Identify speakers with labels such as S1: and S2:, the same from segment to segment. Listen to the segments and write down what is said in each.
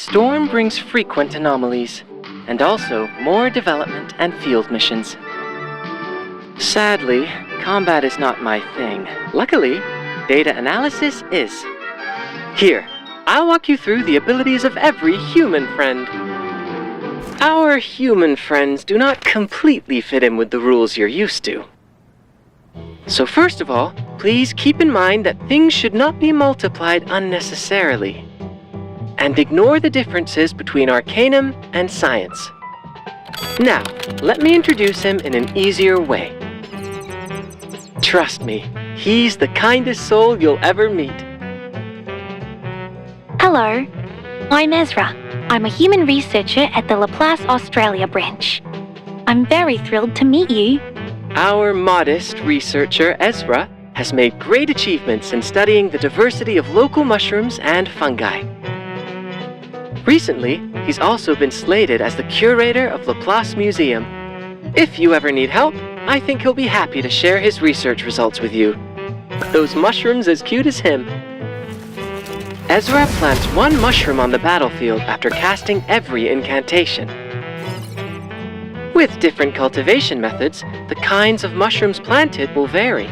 S1: storm brings frequent anomalies, and also more development and field missions. Sadly, combat is not my thing. Luckily, data analysis is. Here, I'll walk you through the abilities of every human friend. Our human friends do not completely fit in with the rules you're used to. So first of all, please keep in mind that things should not be multiplied unnecessarily. And ignore the differences between arcanum and science. Now, let me introduce him in an easier way. Trust me, he's the kindest soul you'll ever meet.
S2: Hello, I'm Ezra. I'm a human researcher at the Laplace Australia branch. I'm very thrilled to meet you.
S1: Our modest researcher, Ezra, has made great achievements in studying the diversity of local mushrooms and fungi. Recently, he's also been slated as the curator of Laplace Museum. If you ever need help, I think he'll be happy to share his research results with you. Those mushrooms as cute as him. Ezra plants one mushroom on the battlefield after casting every incantation. With different cultivation methods, the kinds of mushrooms planted will vary.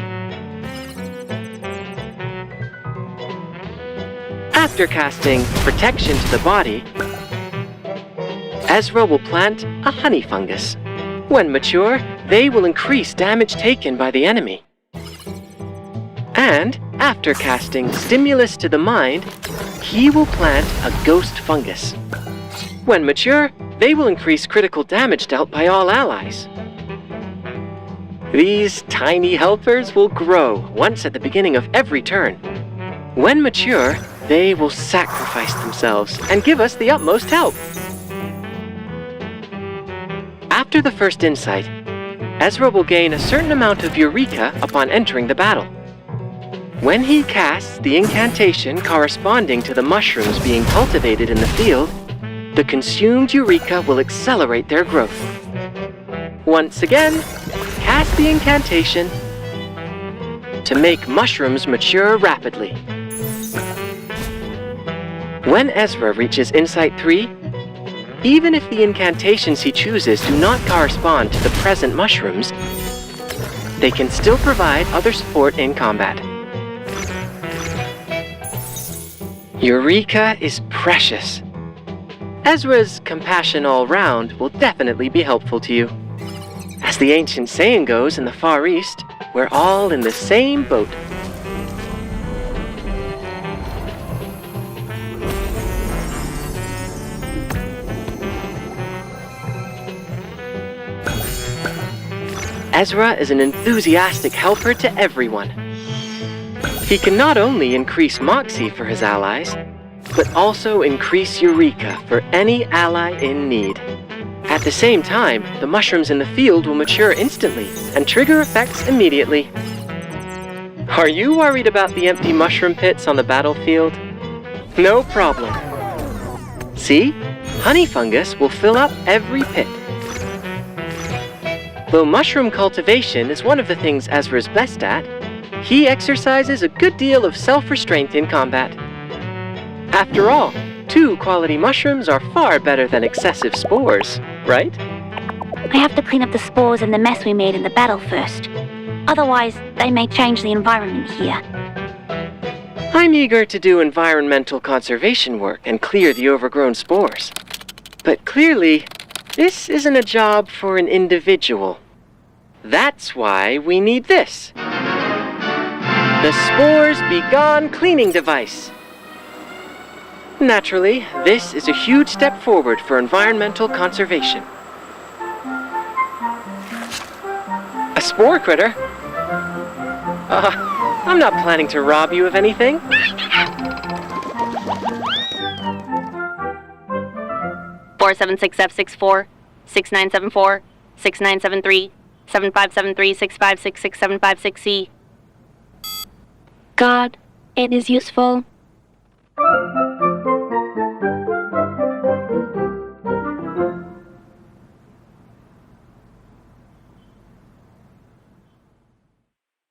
S1: After casting Protection to the Body, Ezra will plant a honey fungus. When mature, they will increase damage taken by the enemy. And after casting Stimulus to the Mind, he will plant a ghost fungus. When mature, they will increase critical damage dealt by all allies. These tiny helpers will grow once at the beginning of every turn. When mature, they will sacrifice themselves and give us the utmost help. After the first insight, Ezra will gain a certain amount of Eureka upon entering the battle. When he casts the incantation corresponding to the mushrooms being cultivated in the field, the consumed Eureka will accelerate their growth. Once again, cast the incantation to make mushrooms mature rapidly. When Ezra reaches Insight 3, even if the incantations he chooses do not correspond to the present mushrooms, they can still provide other support in combat. Eureka is precious. Ezra's compassion all round will definitely be helpful to you. As the ancient saying goes in the Far East, we're all in the same boat. Ezra is an enthusiastic helper to everyone. He can not only increase Moxie for his allies, but also increase Eureka for any ally in need. At the same time, the mushrooms in the field will mature instantly and trigger effects immediately. Are you worried about the empty mushroom pits on the battlefield? No problem. See? Honey fungus will fill up every pit. Though mushroom cultivation is one of the things Ezra's best at, he exercises a good deal of self-restraint in combat. After all, 2 quality mushrooms are far better than excessive spores, right?
S2: I have to clean up the spores and the mess we made in the battle first. Otherwise, they may change the environment here.
S1: I'm eager to do environmental conservation work and clear the overgrown spores. But clearly, this isn't a job for an individual. That's why we need this. The Spores Be Gone cleaning device. Naturally, this is a huge step forward for environmental conservation. A spore critter? I'm not planning to rob you of anything.
S3: (476F64, 6974, 6973, 7573, 6566, 756C).
S2: God, it is useful.